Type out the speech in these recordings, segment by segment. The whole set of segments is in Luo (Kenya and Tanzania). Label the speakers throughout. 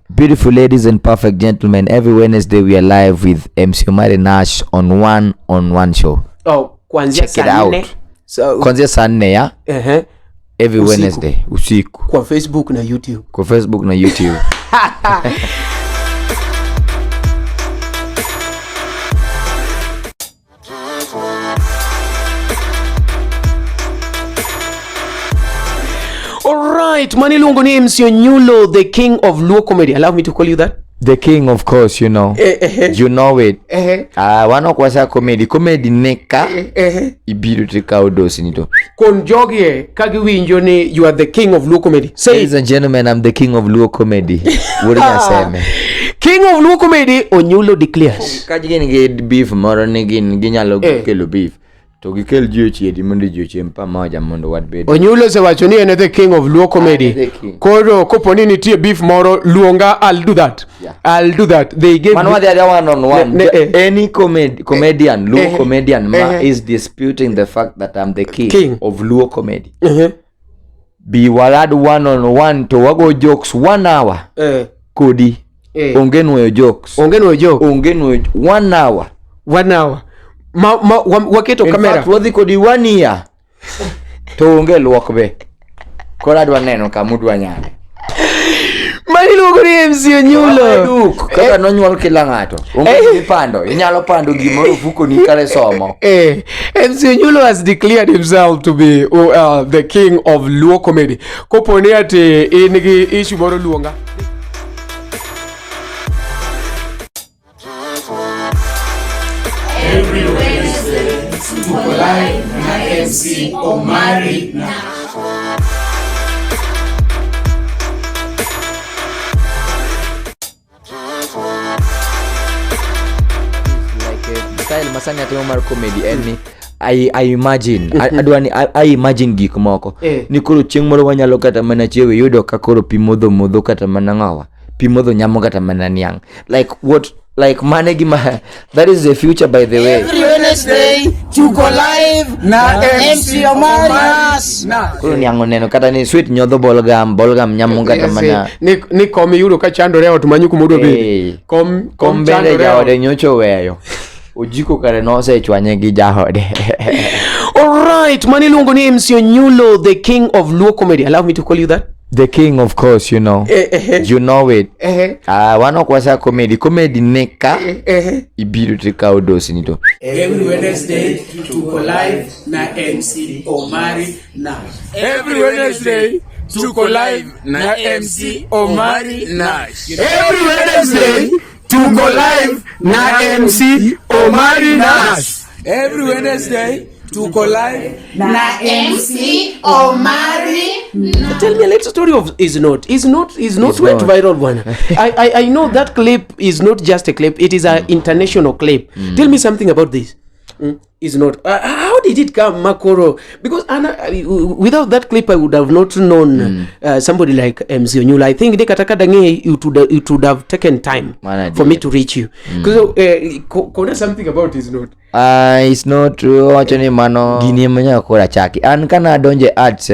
Speaker 1: Beautiful ladies and perfect gentlemen, every Wednesday we are live with MC Omari Nash on one show.
Speaker 2: Oh, kuanzia
Speaker 1: check it out.
Speaker 2: So
Speaker 1: kuanzia saa 4 ya every usiku. Wednesday usiku
Speaker 2: kwa Facebook na YouTube.
Speaker 1: Kwa Facebook na YouTube.
Speaker 2: Alright, Manilungo ni MC Onyulo, the king of Luo comedy. Allow me to call you that?
Speaker 1: The king, of course, you know. You know it. Wano kwasa comedy neka ibiru tika udosi nito.
Speaker 2: Konjogie kagiwinjo ni you are the king of Luo comedy. Say,
Speaker 1: ladies and gentlemen, I'm the king of Luo comedy. What do you say?
Speaker 2: King of Luo comedy, Onyulo declares.
Speaker 1: Kajigeni get beef moro nigin ginyalo kelo beef. To gikel jochi edi mondo jochi mpa moja mondo wat bedo.
Speaker 2: Onyulo se wacho ni ene the king of Luo comedy. Koro koponi nitie beef moro luonga, I'll do that. Yeah. I'll do that. They gave
Speaker 1: man the other one on one. Any comedian, Luo comedian is disputing the fact that I'm the king. Of Luo comedy. Be walad one on one to wago jokes 1 hour. Kodi. Ongenwe jokes.
Speaker 2: Ongenwe joke.
Speaker 1: Ongenwe 1 hour.
Speaker 2: 1 hour. Waketo kamera.
Speaker 1: In fact, wadhi kodi 1 year. To onge luokbe. Kola dwa neno kamudwa nyane.
Speaker 2: Maniluongo ni MC Onyulo.
Speaker 1: Kaka nonyuol kila ng'ato. Onge pando. Inyalo pando gimoro fuko ni kare somo.
Speaker 2: MC Onyulo has declared himself to be the king of Luo comedy. Koponi ati ingi issue moro luonga.
Speaker 3: Every Wednesday, tuko live na MC Omari na
Speaker 1: style masani ati Omar comedy and I imagine I imagine gik moko ni koro chieng' moro wanyalo kata mana chiewe yudo ka koro pi modho kata mana ngawa pi modho nyamo kata mana niang like manegima that is the future by the way.
Speaker 3: Every Wednesday tuko live na MC Omari na
Speaker 1: koro niango neno kata ni sweet nyodho bolgam nyamo kata mana
Speaker 2: ni kom yudo ka chandore ot manyuku modo be
Speaker 1: kom bende jaode nyocho weyo ojiko kare no se chwanye gi jahode.
Speaker 2: Alright, Maniluongo ni MC Onyulo, the king of Luo comedy. Allow me to call you that?
Speaker 1: The king, of course, you know. You know it. Wano kwasa comedy neka ibiru tika udosi nito.
Speaker 3: Every Wednesday tuko live na MC Omari na Every Wednesday tuko live na MC Omari na Every Wednesday tuko live na MC Omari Nash. Every Wednesday tuko live na MC Omari.
Speaker 2: Tell me a little story of is not went viral one. I know that clip is not just a clip, it is an international clip. Tell me something about this. Is not how did it come, Makoro? Because without that clip I would have not known somebody like MC Onyulo. I think it would have taken time for me to reach you. Because something about is not
Speaker 1: it's not true. Wachoni mano gini manya kora chaki an kana donje at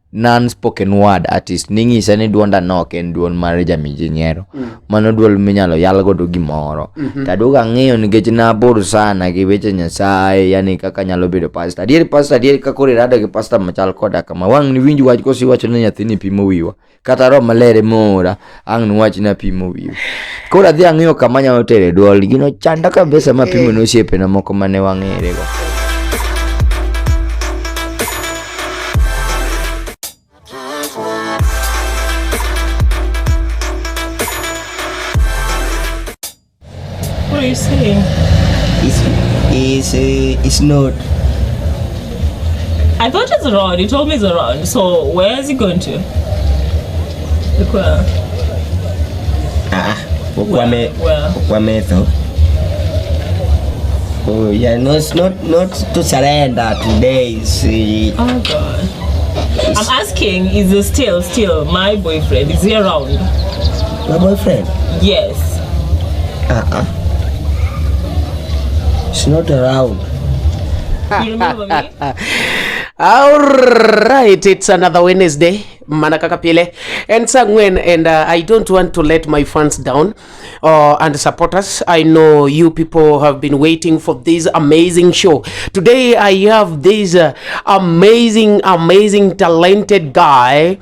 Speaker 1: non-spoken word artist ningi sani duonda nok en duon mar jamijiniero mano duol minyalo yalgo do gimoro taduga ng'eyo nikech nabor sana gi weche Nyasaye, yani kaka nyalo bedo pastor adier ka kore rada gi pastor machal koda kama wang ni winji wach kosi wacho ne nyathini pimo wiwa kata ro malere mora ang ni wach na pimo wiwa kora dhi ang'eyo kama nyalo tere duol gino chanda kabisa mapimo no osiepe na moko mane wang'ere go.
Speaker 4: What are you saying?
Speaker 5: It's not.
Speaker 4: I thought it's around. You told me it's around. So where is he going to? Where?
Speaker 5: Where? Oh yeah, no, it's not to surrender today.
Speaker 4: Oh God. I'm asking, is he still my boyfriend? Is he around?
Speaker 5: My boyfriend?
Speaker 4: Yes.
Speaker 5: It's not around.
Speaker 4: You remember me?
Speaker 2: All right, it's another Wednesday. mana kaka pile and sangwen and I don't want to let my fans down and supporters. I know you people have been waiting for this amazing show. Today I have this amazing talented guy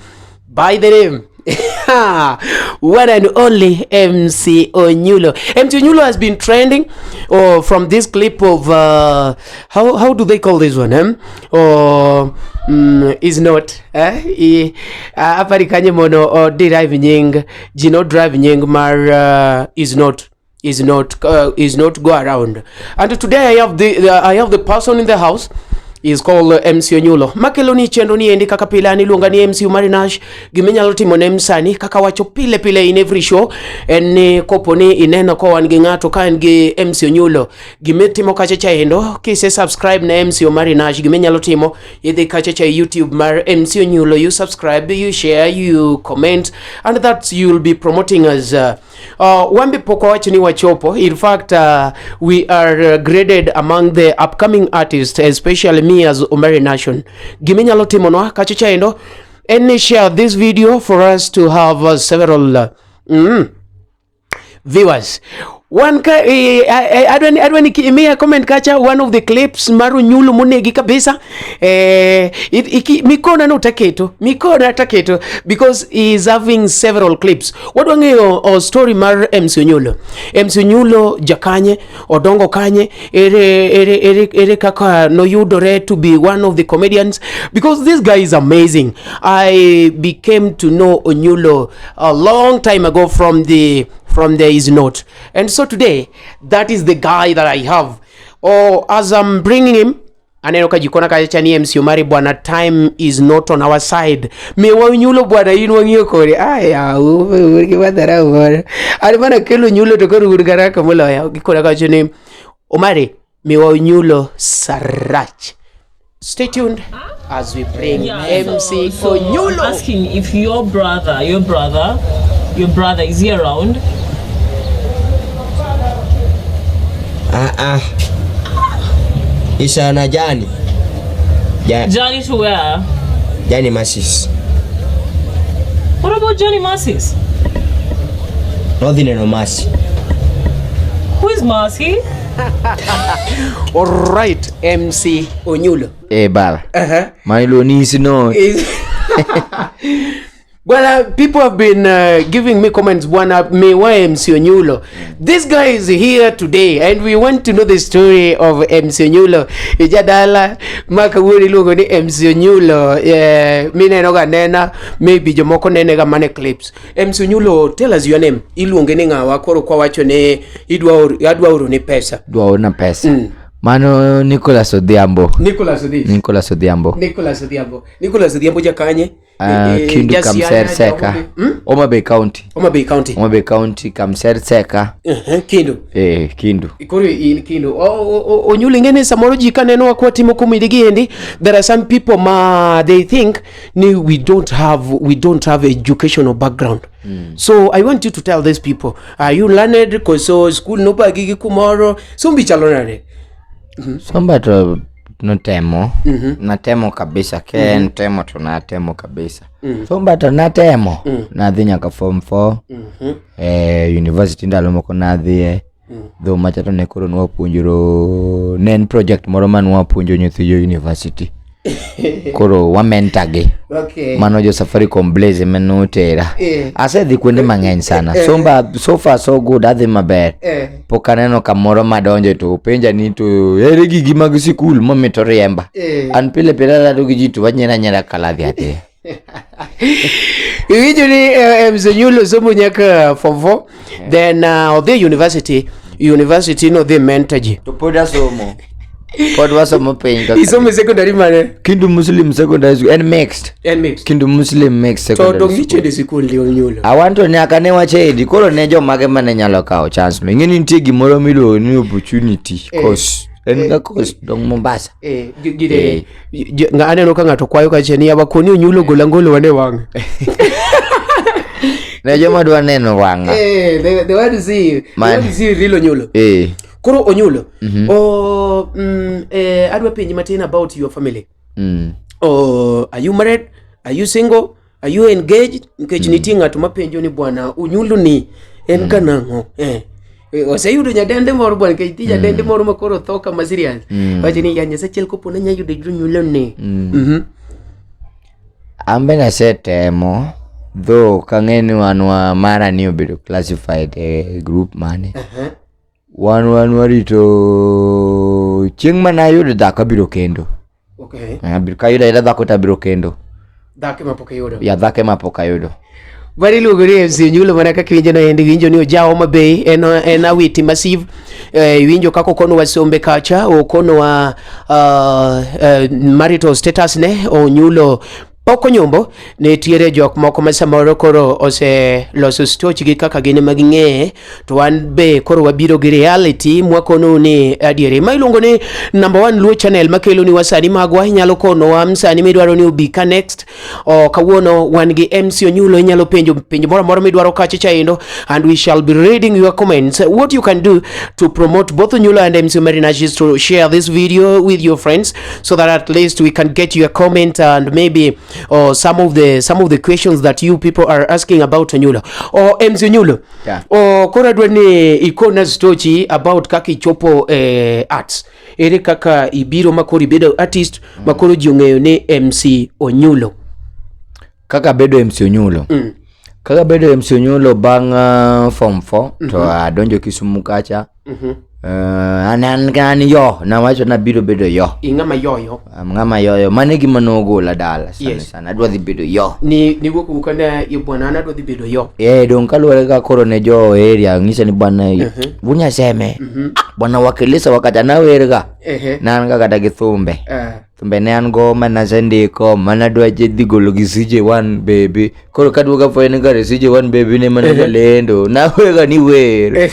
Speaker 2: by the name one and only MC Onyulo. MC Onyulo has been trending from this clip of how do they call this one? Is not aparikanye mono or drive nying jino drive nying mar is not go around. And today I have the person in the house is called MC Onyulo. Makeloni chendo ni endi kaka pila ni lunga ni MC Umarinash gimenyalo timo ne msani kaka wacho pile in every show en koponi ineno ko wan gi ngato ka en gi MC Onyulo gimetimo kacha cha endo kise subscribe na MC Umarinash gimenyalo timo idhi kacha cha YouTube mar MC Onyulo, you subscribe, you share, you comment, and that you'll be promoting us wambi poko wacho ni wachopo. In fact we are graded among the upcoming artists, especially me as Umeri Nation. Giminyalo timono kachicha endo and share this video for us to have several viewers. One adwani kimia comment kacha one of the clips maru nyulu munegi kabisa mikona no taketo because he is having several clips. Wadwange o story mar MC Onyulo jakanye odongo kanye ere kaka no yudore to be one of the comedians, because this guy is amazing. I became to know Onyulo a long time ago from the Is Not, and so today that is the guy that I have. As I'm bringing him aneno kajikona kacha ni MC Omari bwana, time is not on our side. Me wa Onyulo bwana inu ngio kore aya urgi badara bwana ari bana kelo Onyulo to koru urgara kamola ya gikona kacha ni Omari me wa Onyulo sarach. Stay tuned as we bring MC Onyulo.
Speaker 4: I'm asking if your brother is he around?
Speaker 5: Isa na Johnny.
Speaker 4: Johnny to where?
Speaker 5: Johnny Massis.
Speaker 4: What about Johnny Massis?
Speaker 5: Nothing no Massi.
Speaker 4: Who is Massi?
Speaker 2: All right, MC Onyulo.
Speaker 1: Bala. Milo needs no.
Speaker 2: Well, people have been giving me comments. Bwana me wa MC Onyulo. This guy is here today, and we want to know the story of MC Onyulo. Ijadala makawuri lugo ni MC Onyulo. Mine noga nena maybe jomoko nene ga mane clips. MC Onyulo, tell us your name. Iluonge ni ngawa koro kwa wacho ne adwa uru ni pesa.
Speaker 1: Dwa uru na pesa. Mano Nicholas Odhiambo
Speaker 2: jakanye
Speaker 1: Kindu Kamser Seka Homa Bay County Kamser Seka
Speaker 2: Kindu
Speaker 1: Kindu
Speaker 2: ikori Kindu Onyulo ngene samoro jikaneno akwa timo komedi endi. There are some people they think we don't have educational background. So I want you to tell these people, are you learned because school no bagigi kumoro so mbichalonane
Speaker 1: sombato notemo natemo kabisa ntemo tunatemo kabisa sombato natemo nadhi nyaka form 4 university ndalo moko nadhi dho machato ne koro nwapuonjoro nen project moro man wapuonjo nyithiyo university koro wamentage mano jo Safaricom Blaze menotera asedhi kuonde mang'eny sana so far so good, adhi maber pokaneno kamoro madonjo to penja ni to ere gigi mag sikul momito riemba an pile lado gi jitu wanyera kaladhi ate
Speaker 2: usually MC Onyulo somo nyaka form 4 then the university no the mentage
Speaker 1: to poda somo pod wasomo penga
Speaker 2: isomo secondary mane
Speaker 1: Kindu Muslim secondary school and mixed Kindu Muslim mixed secondary
Speaker 2: to dongiche de sikul ndi Onyulo
Speaker 1: awanto nyaka ne wachedi koro ne jomage mane nyalo kawo chance ngeni nitie gimoro milo ni opportunity course en ga course dong Mombasa
Speaker 2: gide nga aneno ka ngato kwayo ka cheni abakoni Onyulo golangolo wane wang
Speaker 1: ne joma dwa neno wanga
Speaker 2: they want to see you. They want to see real Onyulo koro Onyulo adwa penji matin about your family. Are you married? Are you single? Are you engaged? Nikech nitie ng'at mapenjo ni bwana Onyulo ni en kanang'o. Oseyudo nyadendi moro bwana, nikech nitie nyadendi moro makoro tho kama serious. Wacho ni ya Nyasaye achiel koponi nya yudo Onyulo ni.
Speaker 1: Ambe nasetemo though kang'e ni wanwa mara ni obedo classified e group mane. Wan warito chieng' manayudo dhako biro kendo.
Speaker 2: Okay.
Speaker 1: Kayudo dhako tabiro kendo.
Speaker 2: Dhake mapok ayudo.
Speaker 1: Ya dhake mapok ayudo.
Speaker 2: Bari lugo ni MC Onyulo mana kaka winjo no endi winjo ni ojawo mabe en awiti massive. Winjo kako kono wa sombe kacha o kono wa marital status ne Onyulo pok onyombo ne tiere jok moko ma samoro koro ose loso stoch gi kaka gine maging'e to wan be koro wabiro gi reality mwakono ni adiere ma iluongo ni number 1 Luo channel makelo ni wasani magwa inyalo kono wa msani midwaro ni ubi ka next o kawuono wan gi MC Onyulo inyalo penjo moro midwaro kacha chaendo and we shall be reading your comments. What you can do to promote both Onyulo and MC Marinash is to share this video with your friends so that at least we can get your comment and maybe or some of the questions that you people are asking about Onyulo or MC Onyulo.
Speaker 1: Yeah.
Speaker 2: O kora dwani ikona stochi about kaki chopo arts. Ere kaka ibiro makori bedo artist makoro jiong'eyo ni MC Onyulo.
Speaker 1: Kaka bedo MC Onyulo. Kaka bedo MC Onyulo bang form 4 to adonjo Kisumu kacha. Anan yo na wacho na biro bedo yo.
Speaker 2: Ingama yoyo.
Speaker 1: Ngama yoyo mane gima nogola dala sana adwa dhi bedo yo.
Speaker 2: Ni wuok ukanda bwana adwa dhi bedo yo.
Speaker 1: Don kaluwore ka koro ne jo area ng'isa ni bwana bunya seme. Bwana wakilisa wakata na werga. Nan ga kata gi thumbe. Thumbe ne an go mana sendiko mana dwa dhi golo gi CJ1 baby. Koro kadwoga fwene ga CJ1 baby ne mana lendo na wega ni wer.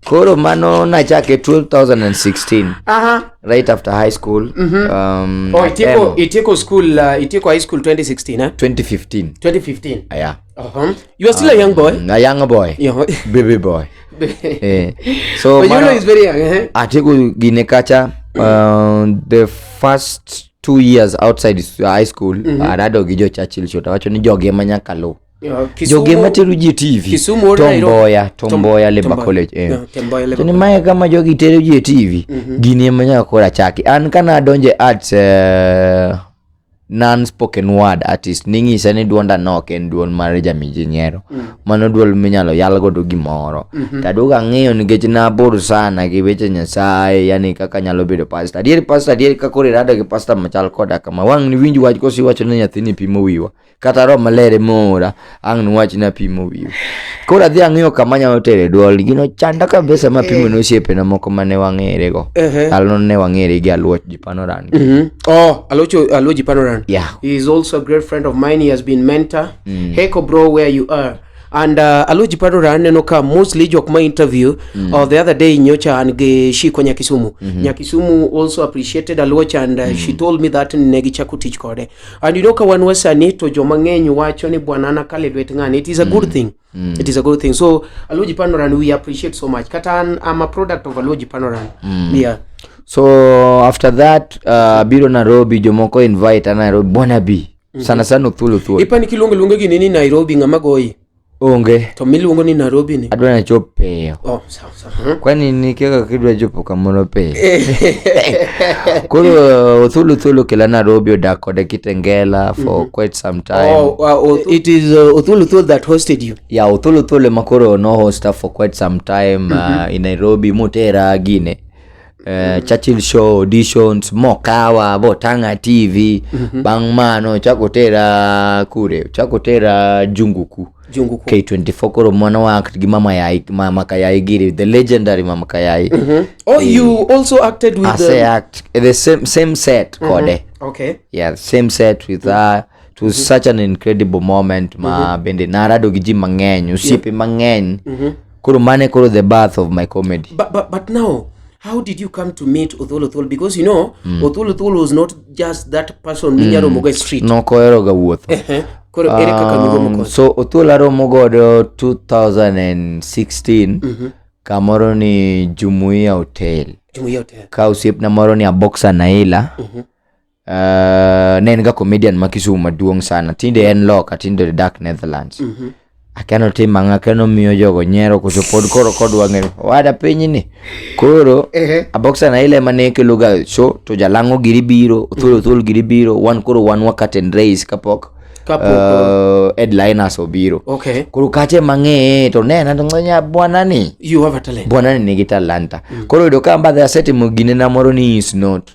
Speaker 1: Koro mano na chake 2016. Right after high school.
Speaker 2: Iteko school, iteko high school 2016, huh?
Speaker 1: 2015.
Speaker 2: 2015.
Speaker 1: Yeah.
Speaker 2: You are still a young boy?
Speaker 1: A young boy.
Speaker 2: Yeah.
Speaker 1: Baby boy. So
Speaker 2: Onyulo is very young,
Speaker 1: Ateko gine kacha the first 2 years outside high school arado gijo Churchill shota wacho ni joge manyakalo. Joge materu ji TV.
Speaker 2: Kisumu
Speaker 1: Tomboya Labor College. Tini mae kama jogi teru ji TV. Gini manya kora chaki. An kana donje arts non-spoken word artist. Ningi sani duonda noke duon mareja mijiniero. Mano duol minyalo yalgo do gimoro. Taduga ng'eyo nikech nabor sana gi weche Nyasaye yani kaka nyalo bedo pastor. Adieri kakore rada gi pastor machal koda kama wang ni winju wach kosi wacho ni nyathini pimo wiwa. Kata ro malere mora ang ni wach na pimo wiwa. Kora dhi ang'eyo kama nyalo tere duol gino chanda kabisa mapimo no osiepe na moko mane wang'ere go. Alno ne wang'ere gi Aluoch Jipanoran.
Speaker 2: Aluoch Jipanoran.
Speaker 1: Yeah.
Speaker 2: He is also a great friend of mine. He has been mentor. Heko bro, where you are. And Aluoch Jipanoran nenoka mostly jok ma interview the other day nyocha and shiko Nyakisumu. Nyakisumu also appreciated Aluoch and she told me that negi chaku teach kode. And you know ka wanwasani to joma ng'eny wacho ni bwanana kale dwet ng'ani. It is a good thing. It is a good thing. So Aluoch Jipanoran we appreciate so much. Kata I'm a product of Aluoch Jipanoran. Yeah.
Speaker 1: So after that biro Nairobi jomoko invite Nairobi bona bi sana uthulu.
Speaker 2: Ipani kilungo gi nini Nairobi ngama goyi
Speaker 1: onge
Speaker 2: to miluongo ni Nairobi ni
Speaker 1: adwa na chope.
Speaker 2: Sawa.
Speaker 1: Kwani ni kaka kidwa chopo kamoro pe. Koro uthulu kila Nairobi odak kode Kitengela for quite some time.
Speaker 2: It is Uthulu that hosted you.
Speaker 1: Yeah, uthulu makoro no host for quite some time in Nairobi motera gine. Churchill show auditions mokawa botanga TV bang mano chakotera junguku K24 koro mwana wa act gi mama Kayai giri the legendary mama Kayai.
Speaker 2: You also acted with
Speaker 1: the same set kode.
Speaker 2: Okay.
Speaker 1: Yeah, same set with her. It was such an incredible moment ma bende narado gi ji mang'eny usiepe mang'eny koro mane koro the birth of my comedy.
Speaker 2: But now how did you come to meet Uthulu? Because you know, Uthulu was not just that person minyaro moga street.
Speaker 1: No koero ga wuotho. So Uthulu aromo godo 2016 kamoro ni Jumuiya Hotel. Ka osiep na moro ni Aboxa Naila. ne en ga comedian ma Kisumu maduong' sana. Tinde en loka, tinde dak Netherlands. Akeno tim ang'a, akeno miyo jogo nyero koso pod koro kodwa ng'eyo wada piny ni koro aboksa na ile mane kelo ga show to jalango giri biro thul giri biro wan koro wan wakat and race kapok headliners obiro.
Speaker 2: Okay.
Speaker 1: Koro kache mang'e to nena to ngonya bwana ni
Speaker 2: You have a talent.
Speaker 1: bwana ni nigi talanta. Koro yudo ka mbadhe asetimo gine na moro ni is not.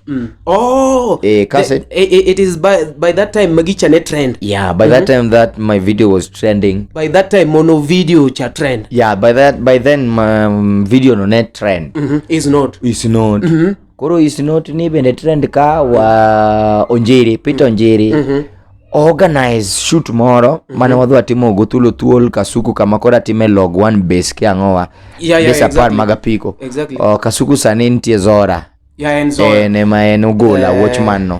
Speaker 2: Oh, it is by that time Magicha ne trend.
Speaker 1: Yeah, by that time that my video was trending.
Speaker 2: By that time mono video cha trend.
Speaker 1: Yeah, by then my video no net trend.
Speaker 2: Is not.
Speaker 1: Koro is not ni bende trend ka wa Onjiri, Peter Onjiri. Organize shoot moro mane wadwa timo gothulo thuol Kasuku kama kora time log 1 base ki ang'owa. Base apart magapiko.
Speaker 2: Exactly.
Speaker 1: Kasuku sani nitie Zora.
Speaker 2: Yeah, and Zora.
Speaker 1: En Ugola watchman no.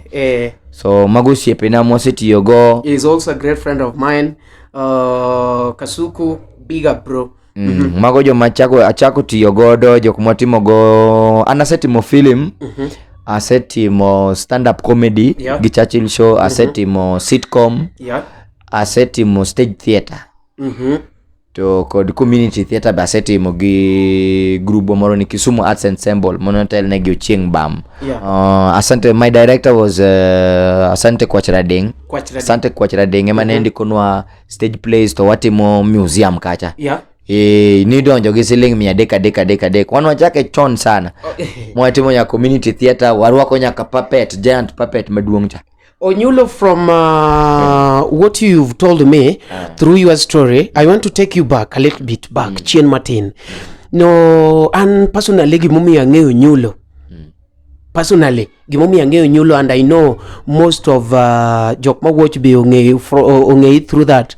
Speaker 1: So mago siepe na mwasetiyo go.
Speaker 2: He is also a great friend of mine. Kasuku, big up bro.
Speaker 1: Mago jo achako tiyo godo jok mwatimo go anasetimo film. Asetimo stand-up comedy, gi Churchill show, asetimo sitcom, asetimo stage theater. To kod community theater ba asetimo gi grupo moro ni Kisumu Arts Ensemble, monotel ne gi Ochieng Bam. Asante, my director was Asante Kwachrading. Asante Kwachrading ema ne ndikonwa stage plays to watimo museum kacha. Ni donjo gi siling 300 dek wan wachake chon sana. Mwatimo ya community theater warwako nyaka puppet, giant puppet maduong' cha.
Speaker 2: Onyulo, from what you've told me through your story, I want to take you back a little bit back. Chien Martin. No, and personally gimomi ang'eyo Onyulo. Personally gimomi ang'eyo Onyulo, and I know most of jok ma watch be ong'eyo through that.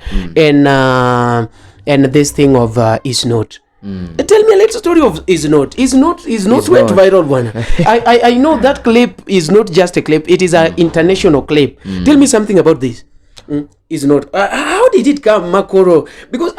Speaker 2: And this thing of is not. Tell me a little story of is not went viral one. I know that clip is not just a clip, it is an international clip. Tell me something about this. Is not. How did it come, Makoro? Because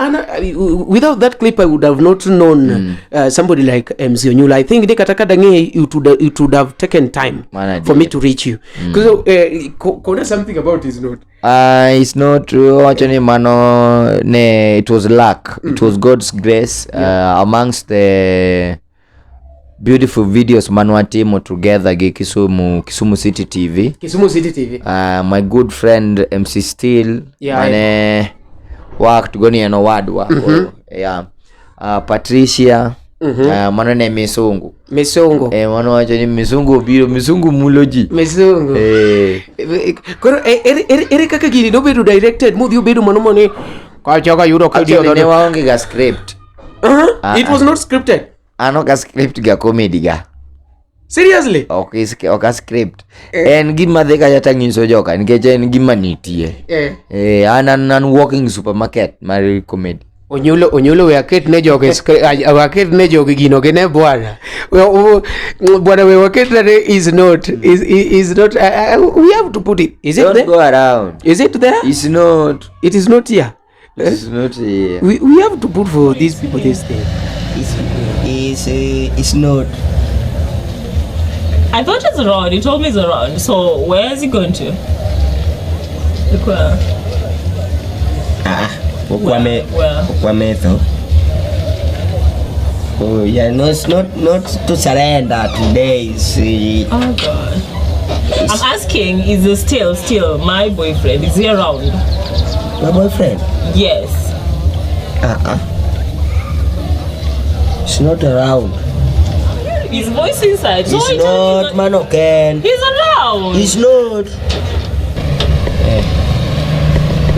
Speaker 2: without that clip, I would have not known somebody like MC Onyulo. I think it would have taken time for me to reach you. Because something about is not.
Speaker 1: It's not true. Actually, mano, it was luck. It was God's grace. Amongst the beautiful videos manwa timo together gi Kisumu City TV. My good friend MC Steel mane worked goni eno wadwa. Patricia mano ne Misungu mano wacho ni Misungu obiro, Misungu muloji
Speaker 2: koro ere kaka gini dobedo directed mudhi obedo mano mane kachaga yudo
Speaker 1: kadiyo ne waonge ga script.
Speaker 2: It was not scripted.
Speaker 1: Ano ka script ga comedy ga.
Speaker 2: Seriously?
Speaker 1: Okay, script. En gima dhika jata ngiso joka nikech en gima nitie. An walking supermarket mar comedy.
Speaker 2: Onyulo we aket ne joge aket ne joge gino gene bwana. Bwana we aket ne is not we have to put it. Is it
Speaker 1: Don't
Speaker 2: there?
Speaker 1: Go around.
Speaker 2: Is it there?
Speaker 1: It's not.
Speaker 2: It is not here.
Speaker 1: It's not here.
Speaker 2: We have to put for these people this thing.
Speaker 5: It's not.
Speaker 4: I thought it's around. You told me it's around. So where is he going to?
Speaker 5: Where? Oh yeah, no, it's not to surrender today. See.
Speaker 4: Oh God. I'm asking, is he still my boyfriend? Is he around?
Speaker 5: My boyfriend?
Speaker 4: Yes.
Speaker 5: It's not around.
Speaker 4: His voice inside. So
Speaker 5: It's not, man, okay.
Speaker 4: He's around.
Speaker 5: It's not.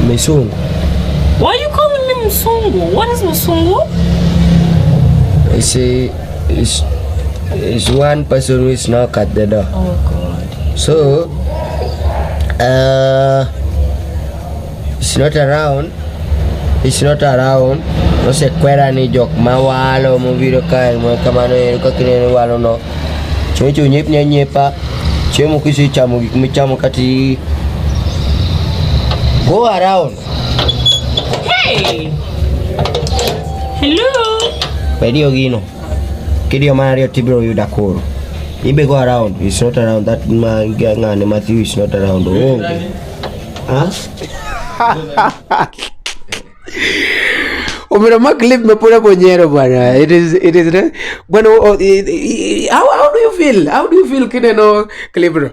Speaker 5: Misungu.
Speaker 4: Why are you calling me Musungu? What is Musungu?
Speaker 5: It's one person who is knock at the door.
Speaker 4: Oh God.
Speaker 5: So, it's not around. It's not around. No se kwera ni jok mawalo mubiro kai mo kamano e ko kinene walo no. Chocho nyep nyepa. Chemo kisi chamo gik michamo kati. Go around.
Speaker 4: Hey. Hello.
Speaker 5: Pedio gino. Kidio mario tibiro yuda koro. He be go around. He's not around. That man, Matthew is not around. Oh. Huh?
Speaker 2: Umerama clip mepura bonyero bwana. It is bwana. How do you feel? How do you feel kineno clip bro?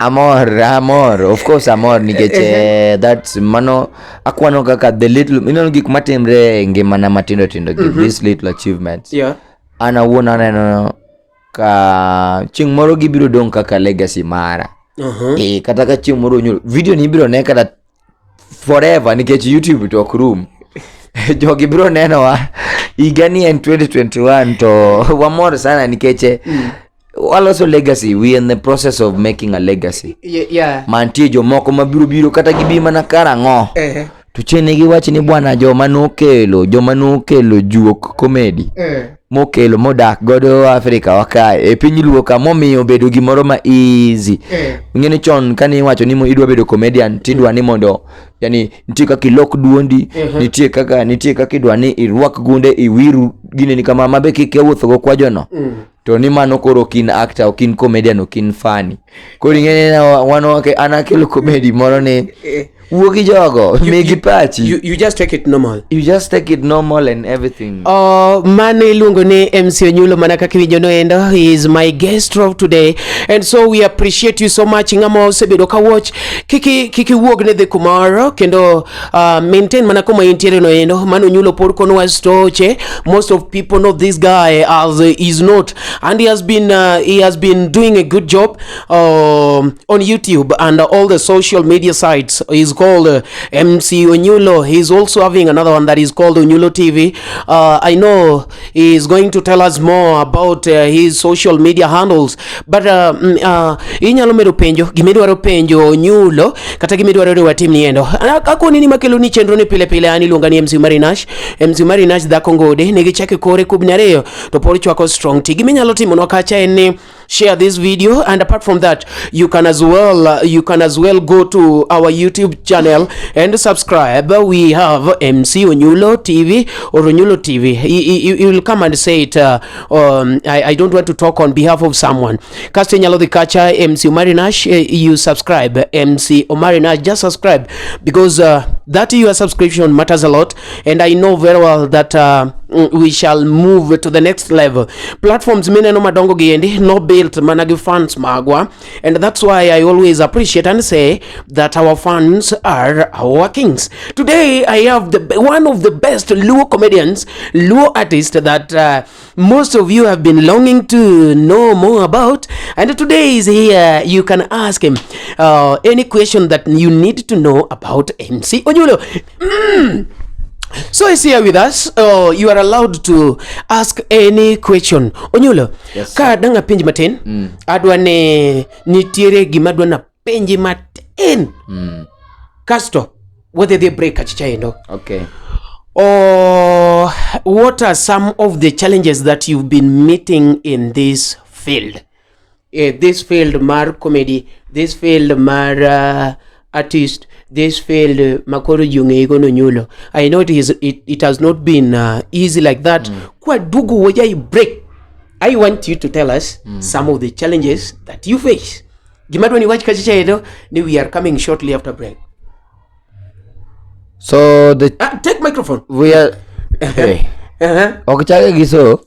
Speaker 1: Amor, of course amor nikeche that's mano akwano kaka the little gik matimre ngimana matindo these little achievements.
Speaker 2: Yeah.
Speaker 1: Ana wona neno ka ching moro gibiro dong kaka legacy mara. Kata ka ching moro nyulo video ni biro ne kata forever nikeche YouTube talk room. Jogi biro neno wa igani in 2021 to wamor sana nikeche also legacy. We in the process of making a legacy.
Speaker 2: Yeah.
Speaker 1: Mantie jo moko mabiro kata gibima na karango. Tuchene gi wach ni bwana joma nokelo juok comedy. Mokelo modak godo Africa wakae e piny luo ka momiyo bedo gimoro ma easy. Ngene chon kani wacho ni idwa bedo comedian tidwa ni mondo yani nitie kaka ilok duondi, nitie kaka idwa ni irwak gunde iwiru gine ni kama mabe kike wuotho go kwa jono. To ni mano koro kin actor o kin comedian o kin funny. Koro ngene na wano ke anakelo comedy moro ne wuogi jogo megi pachi.
Speaker 2: You just take it normal.
Speaker 1: You just take it normal and everything.
Speaker 2: Mane luongo ni MC Onyulo mana kaka winjono endo. He is my guest of today, and so we appreciate you so much. Ngamo osebedo ka watch kiki wuog ne the kumaro kendo maintain mana kuma intiere no endo. Mano Onyulo por kono was toche. Most of people know this guy as is not, and he has been doing a good job on YouTube and all the social media sites. He's called MC Onyulo. He's also having another one that is called Onyulo TV. I know he's going to tell us more about his social media handles, but inyalo medo penjo gimedwaro penjo Onyulo kata gimedwaro ni watim ni endo akoni ni makelo ni chenro ni pile ani luonga ni MC Marinash dhako ngode nigi chake kore kubnareo to por chwako strong ti giminyalo timo no kacha en share this video, and apart from that you can as well go to our YouTube channel and subscribe. We have MC Onyulo TV or Onyulo TV. You will come and say it. I don't want to talk on behalf of someone. Castellano the Kacha, MC Omarinash, you subscribe. MC Omarinash, just subscribe, because that your subscription matters a lot, and I know very well that we shall move to the next level. Platforms mine no madongo giendi no built managi fans magwa, and that's why I always appreciate and say that our fans are our kings. Today I have one of the best Luo comedians, Luo artists that most of you have been longing to know more about, and today is here. You can ask him any question that you need to know about MC Onyulo. So he's here with us. You are allowed to ask any question. Onyulo,
Speaker 1: yes,
Speaker 2: ka danga penji matin, adwa ne nitiere gima adwa na penji matin. Kasto, whether they break achichaendo.
Speaker 1: Okay.
Speaker 2: What are some of the challenges that you've been meeting in this field? This field mar comedy, this field mar artist, this field makoro jungego no Onyulo. I know it has not been easy like that. Kwa dugu woja you break. I want you to tell us some of the challenges that you face. Gimadwa ni watch kachicha edo ni we are coming shortly after break.
Speaker 1: So the
Speaker 2: take microphone.
Speaker 1: We are hey. Okay, giso.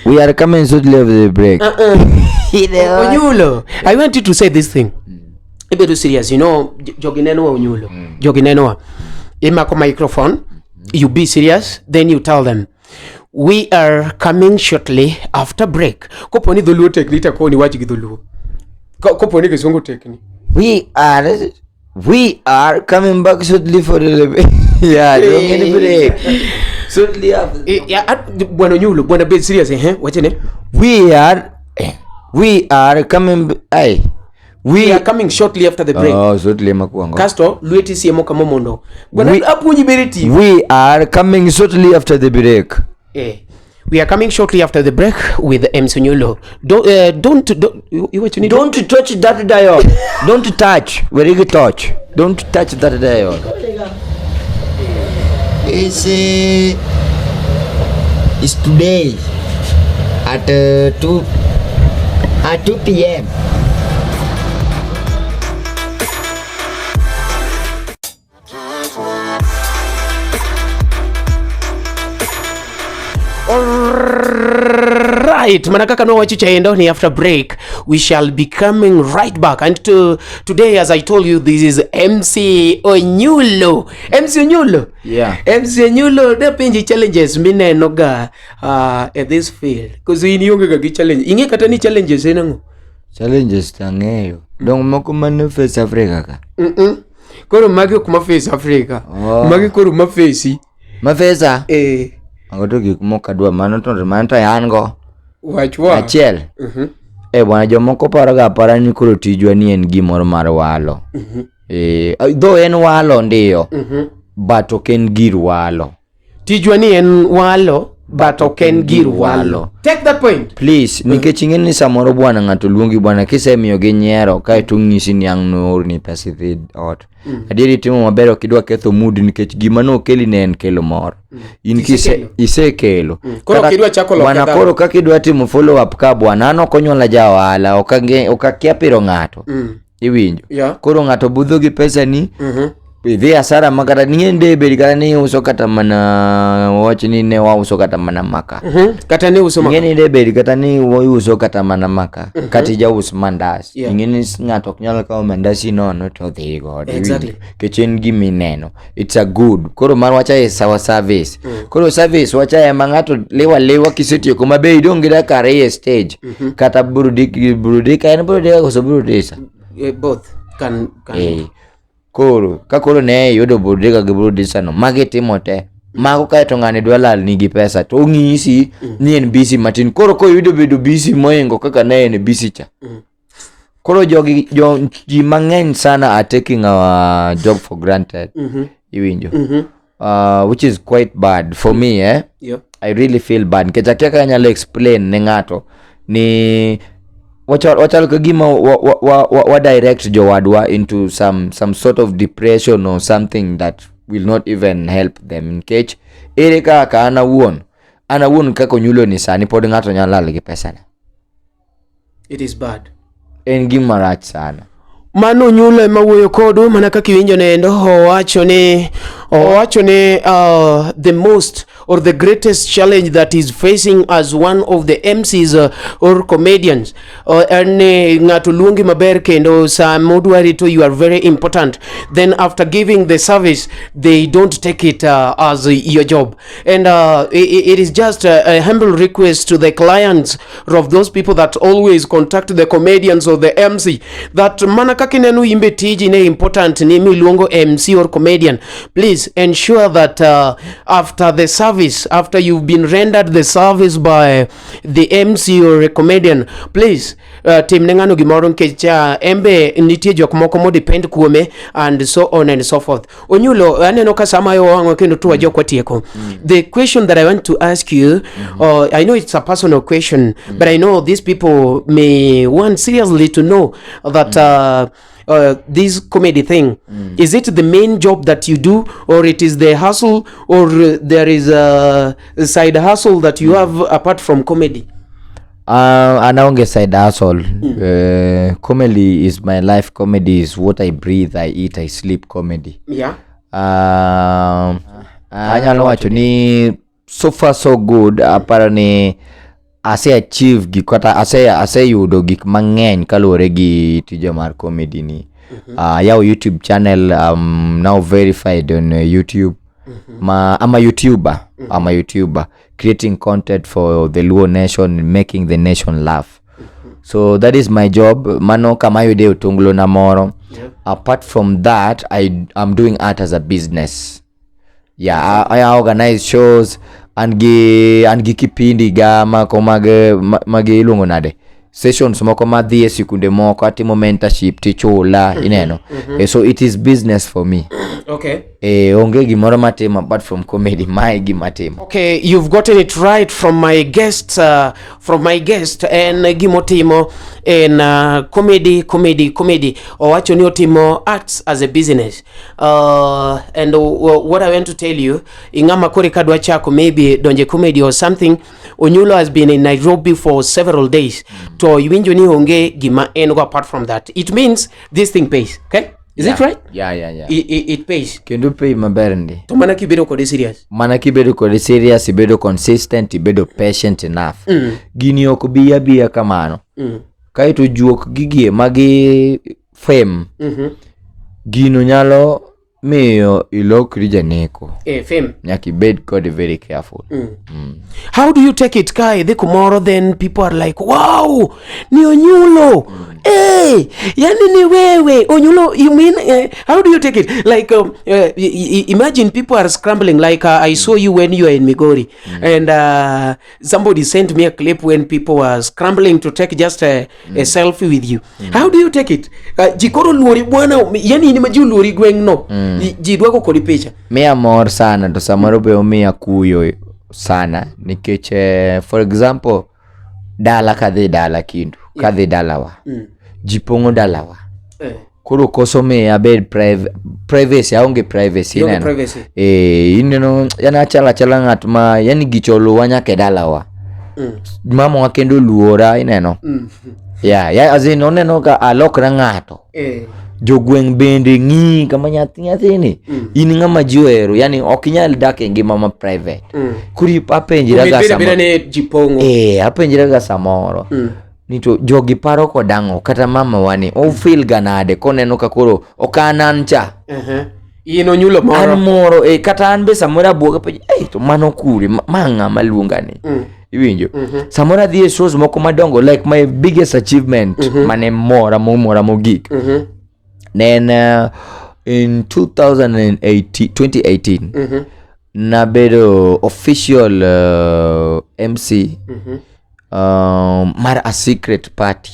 Speaker 1: We are coming shortly after the break.
Speaker 2: Onyulo, I want you to say this thing. Ibedo serious, you know, jogineno wa Onyulo. Jogineno wa. Imako microphone. You be serious, then you tell them. We are coming shortly after break. Koponi dhuluo teknita kwa ni wachi gidhuluo. Koponi kizungu tekni.
Speaker 1: We are coming back shortly for the yeah, don't get break. Shortly after.
Speaker 2: Bwana Onyulo, bwana be serious wachene.
Speaker 1: We are coming
Speaker 2: We are coming shortly after the break.
Speaker 1: Oh, shortly makuango.
Speaker 2: Casto, lueti siemo kama mondo. Bwana apunyi bereti.
Speaker 1: We are coming shortly after the break.
Speaker 2: We are coming shortly after the break with MC Onyulo. Don't
Speaker 1: touch that dial. Don't touch. Where you touch? Don't touch that dial.
Speaker 5: It's today. at 2 p.m.
Speaker 2: Alright, manakaka no wachicha endo ni after break. We shall be coming right back. And today, as I told you, this is MC Onyulo. MC Onyulo?
Speaker 1: Yeah.
Speaker 2: MC Onyulo, the pinji challenges mine noga at this field. Because in yonge ga challenge. Inge kata ni challenges enango.
Speaker 1: Challenges tangeyo. Dong moko mane face Africa ka.
Speaker 2: Koro magi kuma face Africa.
Speaker 1: Oh.
Speaker 2: Magi koro ma face.
Speaker 1: Ma face Angoto gik moko adwa mano to yango.
Speaker 2: Wachwa.
Speaker 1: Achiel. Bwana jomoko paroga apara ni koro tijwa ni en gimoro mar walo. Though en walo ndiyo. But ok en gir walo.
Speaker 2: Tijwa ni en walo. But ok en gir walo. Take that point.
Speaker 1: Please, nikech ing'eni ni samoro bwana ng'ato luongi bwana kisemiyo gi nyiero kae to ng'isi ni ang' noorni pesa idhi ot. Adieri timo maber ok idwa ketho mood nikech gima nokeli ne en kelo mor. In isekelo.
Speaker 2: Koro ok idwa chako loka.
Speaker 1: Bwana koro kaka idwa timo follow up ka bwana an ok onyola jaohala ok akia piro ng'ato. Iwinjo. Koro ng'ato budho gi pesa ni. Idhi asara makata niende bedi kata ni uso kata mana watch ni ne wa uso kata mana maka.
Speaker 2: Kata ni uso maka.
Speaker 1: Ngeni de bedi kata ni uso kata mana maka. Kati ja us mandas. Ngeni ngato ok nyalo kawo mandasi no to dhi god.
Speaker 2: Exactly.
Speaker 1: Kechen gimi neno. It's a good. Koro mar wacha e sawa service. Koro service wacha e mangato lewa kisetiyo kuma be idong gida kare stage. Kata burudika en burudika koso burudisa.
Speaker 2: Both can.
Speaker 1: Koro kakoro ne yudo burudika gi burudisa no magi timo te mago kae to ng'ane dwa lal nigi pesa to ng'isi ni en busy matin koro ko yudo bedo busy moingo kaka ne en busy cha. Koro ji mang'eny sana are taking our job for granted. Iwinjo. Which is quite bad for me I really feel bad nikech akia ka nyalo explain ne ng'ato ni wachal ka gima wa direct jowadwa into some sort of depression or something that will not even help them nikech ere kaka ana wuon kako nyulo ni sani pod ng'ato nyalo lal gi pesa na.
Speaker 2: It is bad.
Speaker 1: En gima rach sana.
Speaker 2: Mano Onyulo ema wuoyo kodu mana kaka iwinjo nendo owacho ni the most or the greatest challenge that is facing as one of the MCs or comedians and ng'ato luongi maber kendo sa modwari to you are very important, then after giving the service they don't take it as your job, and it is just a humble request to the clients of those people that always contact the comedians or the MC that mana kaka ineno imbe tiji ne important ni miluongo MC or comedian, please ensure that after the service, after you've been rendered the service by the MC or a comedian, please tim ne ng'ano gimoro nikech embe nitie jok moko mo depend kuome and so on and so forth. Onyulo, aneno ka sama yo wang'o kendo tuwa jokwa tieko. The question that I want to ask you, I know it's a personal question, but I know these people may want seriously to know that this comedy thing, is it the main job that you do, or it is the hustle, or there is a side hustle that you have apart from comedy?
Speaker 1: Anaonge side hustle. Comedy is my life. Comedy is what I breathe, I eat, I sleep. Comedy.
Speaker 2: Yeah.
Speaker 1: Anyalo wacho ni so far so good. Apparently ase achieve gik kata ase yudo gik mang'eny kaluwore gi tije mar comedy ni. Yaw YouTube channel, now verified on YouTube. I'm a YouTuber creating content for the Luo nation, making the nation laugh. So that is my job. Mano kama yude utungulo na moro. Apart from that, I'm doing art as a business. Yeah, I organize shows and gi kipindi gama ko mage ilungo nade sessions moko madhi e sikunde moko atimo mentorship tichula ineno. So it is business for me.
Speaker 2: Okay.
Speaker 1: onge gimoro matimo apart from comedy, mae gimatimo.
Speaker 2: Okay, you've gotten it right from my guest, and gimotimo in comedy. Owacho ni otimo arts as a business. And what I want to tell you, ingama kore kadwa chako maybe donje comedy or something. Onyulo has been in Nairobi for several days. To iwinjo ni onge gima en go apart from that. It means this thing pays, okay? Is it right?
Speaker 1: Yeah.
Speaker 2: It pays.
Speaker 1: Kendo pay maber ndi.
Speaker 2: To mana kibedo kode serious.
Speaker 1: Mana kibedo kode serious, ibedo consistent, ibedo patient enough. Gini ok biya kamano. Kaito juok gigie magi fame. Gino nyalo miyo ilokri janeko.
Speaker 2: Fame.
Speaker 1: Nyaki bed kode very careful.
Speaker 2: How do you take it, Kai? The tomorrow then people are like, wow, ni Onyulo. Hey, yani ni wewe. Onyulo, you mean, how do you take it? Like, imagine people are scrambling. Like, I saw you when you were in Migori. And somebody sent me a clip when people were scrambling to take just a selfie with you. How do you take it? Jikoro lori bwana, yani ni maju lori gweng no. Jidwako kodi picha.
Speaker 1: Mia mor sana, to samaro be omia kuyo sana. Nikeche, for example, dala kadhi dala kindu. Kadhi dalawa. Jipongo dalawa. Kuro koso me abed privacy, aunge privacy.
Speaker 2: Yonge privacy.
Speaker 1: Ineno, yana chala ngatma, yani gicholo wanya ke dalawa. Mama wakendo luora, ineno. Yeah, as in, oneno ka alok rangato. Jogweng bende ngi kama nyathi ni ini ngama juero yani okinyal dak ngi mama private kuri apenjira ga samoro
Speaker 2: ne jipongo
Speaker 1: apenjira ga samoro nito jogi paro ko dango kata mama wani o feel ganade koneno ka koro okanancha
Speaker 2: ino nyulo moro
Speaker 1: moro kata an be samora buoga pe to mano kuri manga maluonga ni iwinjo samora dhie shows moko madongo like my biggest achievement mane mora mogik. Then in 2018, nabedo official MC mar a secret party.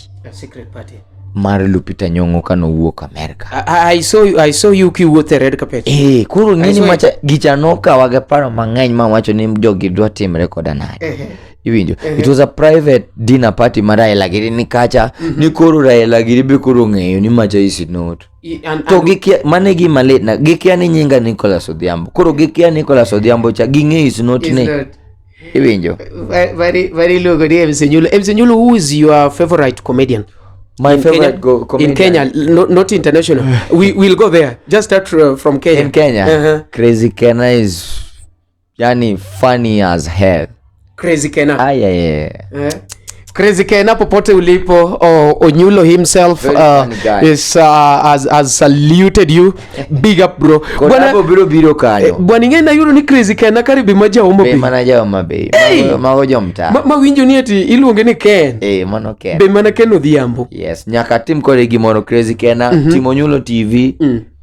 Speaker 1: Mar Lupita Nyong'o kano wuok America.
Speaker 2: I saw you kiwuotho e red carpet.
Speaker 1: Kuro ng'eni macha gichanoka wage paro mang'eny mawacho ni jogi dwa timre koda naye. Iwinjo. It was a private dinner party mara elagiri ni kacha ni koro ra elagiri be koro ng'eyo ni macha is not. To gikia mane gi malet na gikia ni nyinga Nicholas Odhiambo. Koro gikia Nicholas Odhiambo cha ging'e is not ne. Iwinjo.
Speaker 2: Very low good MC Onyulo. MC Onyulo, who is your favorite comedian?
Speaker 1: My favorite comedian.
Speaker 2: In Kenya, not international. We'll go there. Just start from Kenya.
Speaker 1: In Kenya, Crazy Kena is yani funny as hell.
Speaker 2: Crazy Kena.
Speaker 1: Yeah.
Speaker 2: Crazy Kena popote ulipo. Onyulo himself has saluted you. Big up bro.
Speaker 1: Biro kanyo.
Speaker 2: Bwana ngena yuro ni Crazy Kena karibi maja Homa Bay.
Speaker 1: Be manaja Homa Bay. Magojo mta.
Speaker 2: Ma winjo ni ati iluonge ni Ken.
Speaker 1: Mano Ken.
Speaker 2: Be mana Ken Odhiambo.
Speaker 1: Yes, nyaka tim kore gimoro Crazy Kena, Tim Onyulo TV.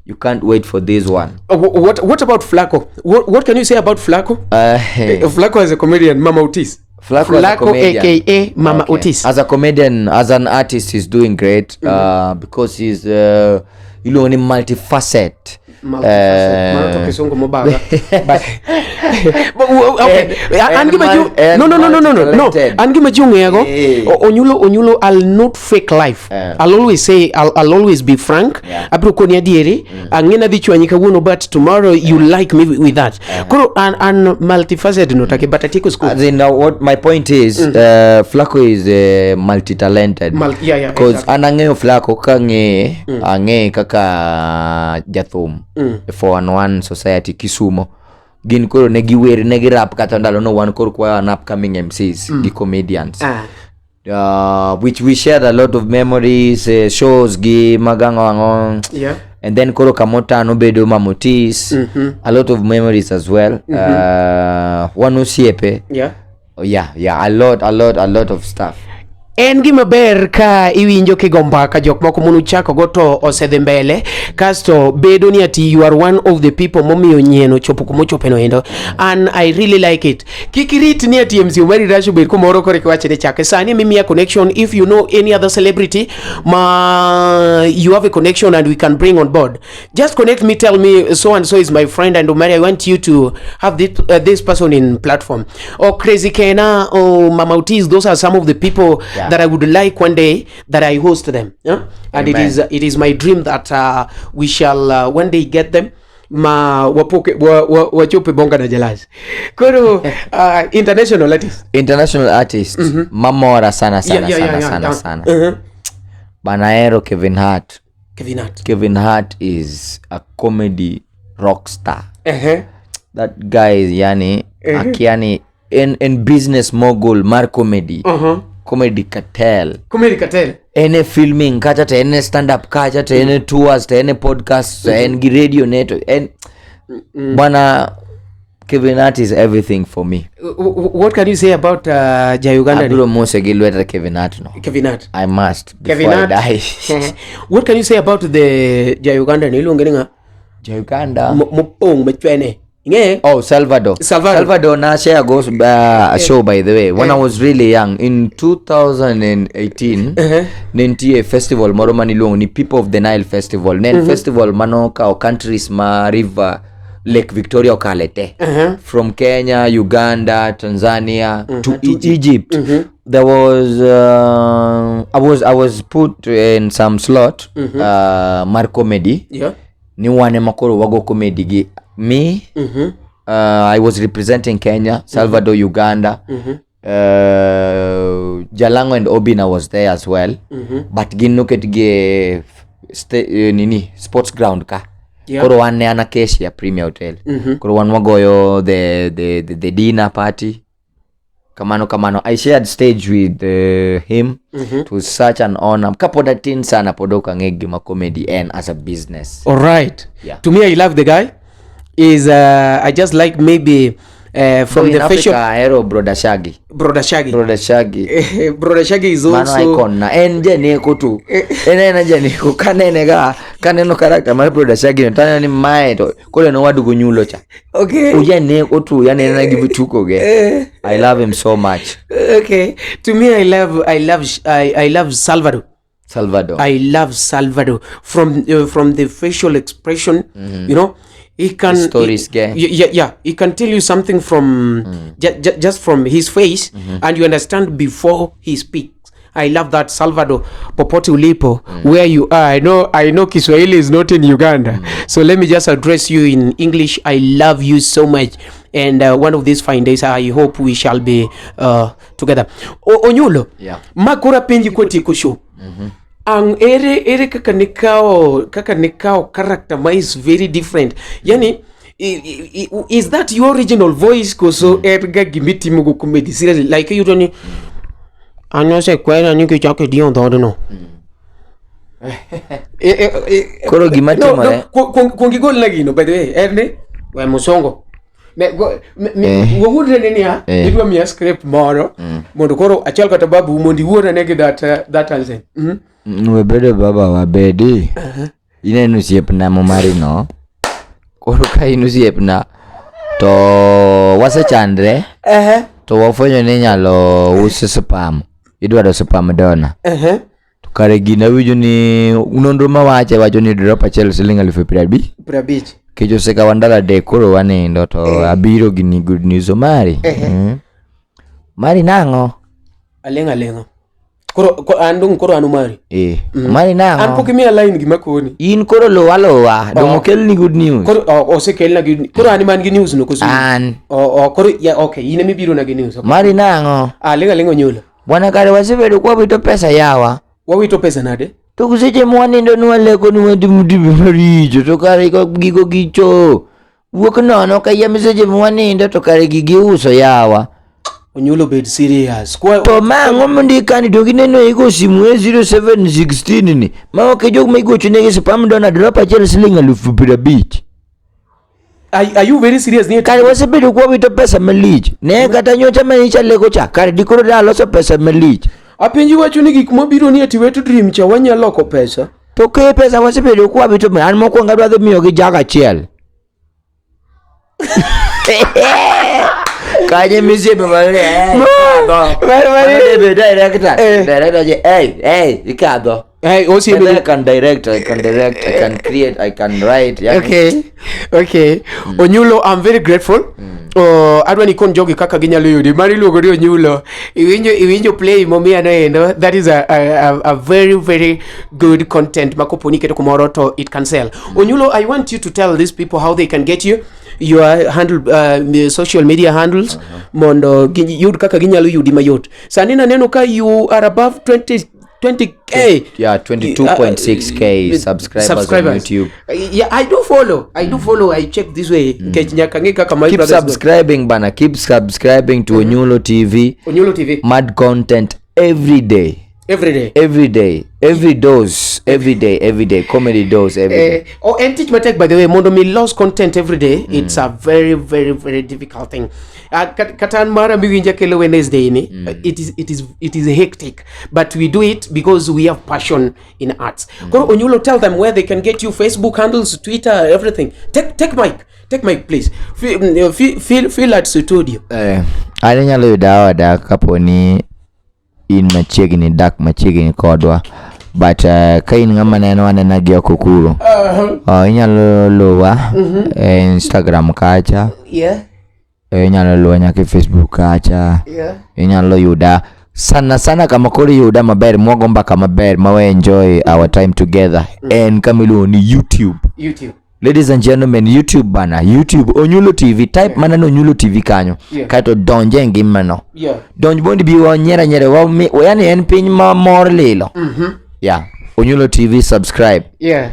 Speaker 1: You can't wait for this one.
Speaker 2: What about Flacco? What can you say about Flacco? Flacco as a comedian, Mama Otis.
Speaker 1: Flacco
Speaker 2: aka Mama Otis.
Speaker 1: As a comedian, as an artist, he's doing great because he's multifaceted.
Speaker 2: No. Onyulo, I'll not fake life. I'll always say, I'll always be frank. Abrukonia diere, angena dichwanyi kawuno, but tomorrow you like me with that. And multifaceted no take, but I take school.
Speaker 1: As in, what my point is, Flacco is multi-talented. Because anangeo Flacco ange kaka jathum. For one society Kisumo gin koro negi wer negi rap kata ndalo no one koro kwa an upcoming MCs the comedians which we shared a lot of memories shows gi magango and then koro kamota no bedo mamotis a lot of memories as well one osiepe a lot of stuff.
Speaker 2: En gima ber ka iwinjo kigo mbaka jok moko munu chako go to osedhi mbele kasto bedo ni ati you are one of the people momiyo nyieno chopo kuma ochope no endo, and I really like it. Kikirit ni ati MC Omari Rasho bed kumoro kore kiwache ne chake sani mimi ya connection. If you know any other celebrity you have a connection and we can bring on board, just connect me, tell me so and so is my friend and Omari, I want you to have this person in platform. Or Crazy Kena or Mama Utiz, those are some of the people that I would like one day that I host them, yeah? And it is my dream that we shall one day get them ma wachope bonga na jalas koro international artist mamora sana
Speaker 1: Banaero Kevin Hart is a comedy rock star. That guy is yani akiani in business mogul mar comedy. Comedy cartel. Any filming kacha te any stand up kacha te any tours te any podcast te any radio network and bana Kevin Hart is everything for me.
Speaker 2: What can you say about Jayuganda?
Speaker 1: Abdul Mose Gilweta Kevin Hart no.
Speaker 2: Kevin Hart.
Speaker 1: I must before I die.
Speaker 2: What can you say about the Jayuganda ni lungeninga?
Speaker 1: Jayuganda
Speaker 2: mopong machwene.
Speaker 1: Oh, Salvador na share goes a show by the way. When I was really young in 2018 nenti festival moromani long ni People of the Nile festival. Nen festival manoka o countries ma river Lake Victoria okalete. From Kenya, Uganda, Tanzania to Egypt. There was I was put in some slot mar comedy. Ni wane makoro wago comedy gi me. I was representing Kenya, Salvador, Uganda. Jalango and Obina was there as well. But ginuket ge nini sports ground ka. Koro wane ana keshi ya Premier Hotel. Koro wan wagoyo the dinner party. Kamano I shared stage with him. It was such an honor. Kapoda tin sana podoka ngegi ma comedy and as a business.
Speaker 2: All right.
Speaker 1: Yeah.
Speaker 2: To me, I love the guy. Is I just like maybe from the facial
Speaker 1: hero Brother Shaggy
Speaker 2: Brother Shaggy is also
Speaker 1: mano icon na enje ne ko tu ene je ne ko kanene ga kaneno character mar Brother Shaggy tana ni mae to kole no wadu Onyulo cha.
Speaker 2: Okay.
Speaker 1: Uje ne ko tu yani na give tuko ge. I love him so much.
Speaker 2: Okay. To me, I love Salvador. I love Salvador from the facial expression, you know. He can
Speaker 1: stories
Speaker 2: he can tell you something from just from his face and you understand before he speaks. I love that. Salvador popote ulipo where you are. I know Kiswahili is not in Uganda, so let me just address you in English. I love you so much, and one of these fine days I hope we shall be together. Onyulo, makura penji kweti kusho. Ang ere kaka nikao character ma is very different. Yani is that your original voice koso erga gimiti mugo comedy seriously like you don't anyo se kwena ni kichake dion do no.
Speaker 1: Koro gimati mo
Speaker 2: kongi gol lagi no by the way erne we musongo me would ne ya idwa mi script moro mondo koro achal kata babu mondi wuora ne that answer.
Speaker 1: Webedo baba wabedi ine nusiepna momari no koro ka inusiepna to wasechandre to wafonyo ni nyalo uso spam idwaro spam dona to kare gina wijo ni nonro wacho ni drop achiel siling 50 kejo seka wandala de koro wanindo to abiro gini good news Omari. Mari nango
Speaker 2: alenga koro andung koro anumari
Speaker 1: Mari nango
Speaker 2: an pokimi line gima koni
Speaker 1: in koro lowa dongo kel ni good news
Speaker 2: koro osekel na good koro ani man gi news no koso an koro ya okay ine mibiro na gi news
Speaker 1: Mari nango
Speaker 2: alenga Onyulo
Speaker 1: bwana kare wasebedo kwa wito pesa yawa
Speaker 2: wawito pesa nade
Speaker 1: to kuseche mwanindo nwaleko nwadimudibi maricho to kare gigo gicho wuok nono kaya miseche mwanindo to kare gigi uso yawa
Speaker 2: Onyulo bed serious
Speaker 1: to mango mondikani to gineno iko simu 0716 ni ma ok jok ma igocho ne spam dona drop achiel siling 50.
Speaker 2: Are you very serious ni
Speaker 1: kare wasebedo kwa wito pesa malich ne kata nyocha manicha leko cha kare dikoro da loso pesa malich
Speaker 2: Apenji wacho ni gik mabiro ni ati wet dream cha wanyalo loko pesa.
Speaker 1: To ke pesa wasebedo kwa bito me an moko ngadwa dhi miyo gi jaga chiel. Kanye misebe mare. Mare director je ikadho.
Speaker 2: Hey, also
Speaker 1: I can direct, I can create, I can write. Yeah.
Speaker 2: Okay. Onyulo, I'm very grateful. Adwa ni kon jogi kaka ginyalo yudi. Mari luogo ni Onyulo. Iwinjo play momia no endo. That is a very, very good content. Makoponi keto kumoro to it can sell. Onyulo, I want you to tell these people how they can get you. Your handle, social media handles. Mondo yud kaka ginyalo yudi mayot. Sanina neno ka you are above 20k.
Speaker 1: Yeah, 22.6k subscribers on YouTube.
Speaker 2: Yeah, I do follow. I check this way.
Speaker 1: Keep subscribing, bana. Keep subscribing to Onyulo TV.
Speaker 2: Onyulo TV.
Speaker 1: Mad content every day. Every day. Comedy dose every day.
Speaker 2: And teach my tech, by the way, mondo me lost content every day. It's a very, very, very difficult thing. Katan mara miwinja kelo Wednesday ni. It is hectic, but we do it because we have passion in arts. Koro Onyulo, tell them where they can get you. Facebook handles, Twitter, everything. Take mic, please. Feel at studio.
Speaker 1: Anyalo yudawa da kaponi in machiegni dak machiegni kodwa, but ka in ngama neno anena gi okukuro. Inyalo luwa Instagram kacha.
Speaker 2: Yeah.
Speaker 1: Inyalo luwa nyaka Facebook kacha.
Speaker 2: Yeah.
Speaker 1: Inyalo yuda sana kama kori yuda maber mwagomba kama maber mawe enjoy our time together. And kamilu ni YouTube. Ladies and gentlemen, YouTube bana. YouTube Onyulo TV. Type mana no Onyulo TV kanyo. Kato donje ngimano. Donj bondi biwa nyere yani en piny ma mor lilo. Yeah. Onyulo TV, subscribe.
Speaker 2: Yeah.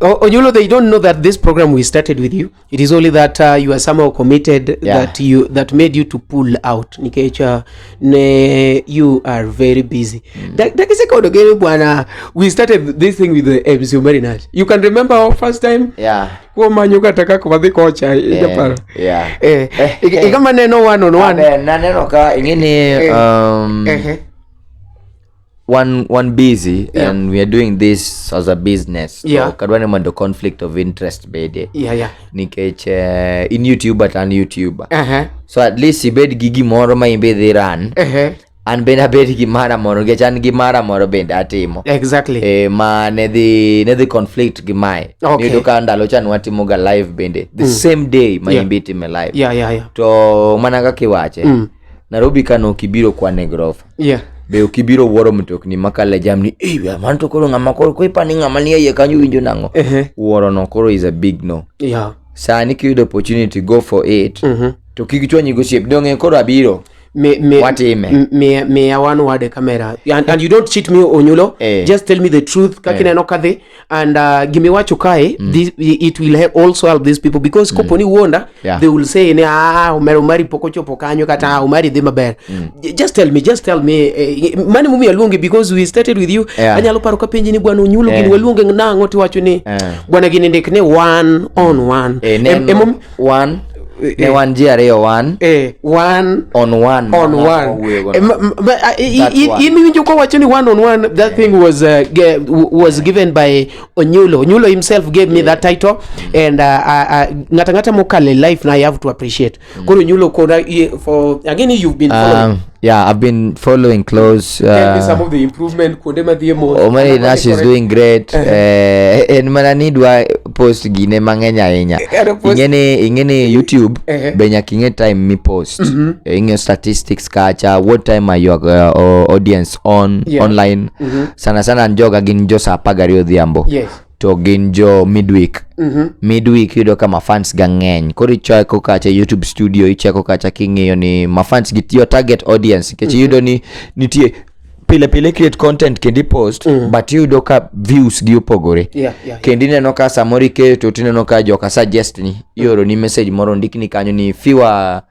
Speaker 2: Onyulo, they don't know that this program we started with you. It is only that you are somehow committed, that made you to pull out. Nikecha you are very busy. We started this thing with the MC Marinage. You can remember our first time?
Speaker 1: Yeah.
Speaker 2: Manyuka taka kubadhi kocha.
Speaker 1: Yeah.
Speaker 2: Ikama neno one on one.
Speaker 1: Neno ka ingini one busy, and we are doing this as a business. So kadwane mando conflict of interest bede. Nikech in YouTube but on YouTube. So at least ibed gigi moro ma imbe dhi run. And bena bed gi mara moro ge chan gi mara moro bende atimo.
Speaker 2: Exactly.
Speaker 1: Ma ne the conflict gi mai.
Speaker 2: Okay.
Speaker 1: Nido ka ndalo chan watimo ga live bende. The same day ma imbe time live.
Speaker 2: Yeah.
Speaker 1: To mananga kiwache. Nairobi kano kibiro kwa negrofa. Be ukibiro woro mtokni makale jamni man to koro ngama koro ipani ngama ni ye kanyu winjo nango. Woro no koro is a big no. Sani ki the opportunity go for it. To kikichwa nyigo shape donge koro abiro.
Speaker 2: Me I one word camera and you don't cheat me, Onyulo. Just tell me the truth kakina no kade and give me what you kai. This it will also help these people because koponi wonder they will say umari pokocho pokanyo kata umari de maber. Just tell me mani mumi alungi because we started with you. Anyalo paro ka penji ni bwana Onyulo gini walungi nango ti wacho ni bwana gini ndekne one on one.
Speaker 1: One ne one GRA one on one.
Speaker 2: Winjo ko wacho ni one on one. That thing was given by Onyulo. Onyulo himself gave me that title, and ngata mokale life na I have to appreciate. Koro Onyulo for again you've been following.
Speaker 1: I've been following close.
Speaker 2: Tell me some of the improvement.
Speaker 1: Omari Nash is doing great. And mana nidwa post gine mangenya enya. Ingene YouTube benya kinge time me post. Inge statistics kacha. What time are your audience online? Sana njoga ginjo sa pagario dhiambo. To ginjo midweek. Midweek yudo kama fans gangeny. Kori chako kacha YouTube studio ichako kacha kingeyo ni mafans gitiyo target audience. Kechi yudo ni nitie pile create content kendi post but yudo ka views gi opogore. Kendi neno ka samori ke to tineno ka joka suggest ni yoro ni message moro ndikni kanyo ni fewer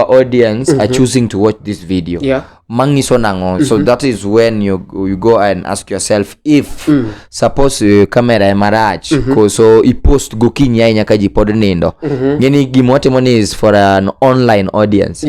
Speaker 1: audience are choosing to watch this video. mangiso nango. So that is when you go and ask yourself if suppose camera emarach so I post gokinyi ahinya ka ji pod nindo. Ngeni gima watimoni is for an online audience.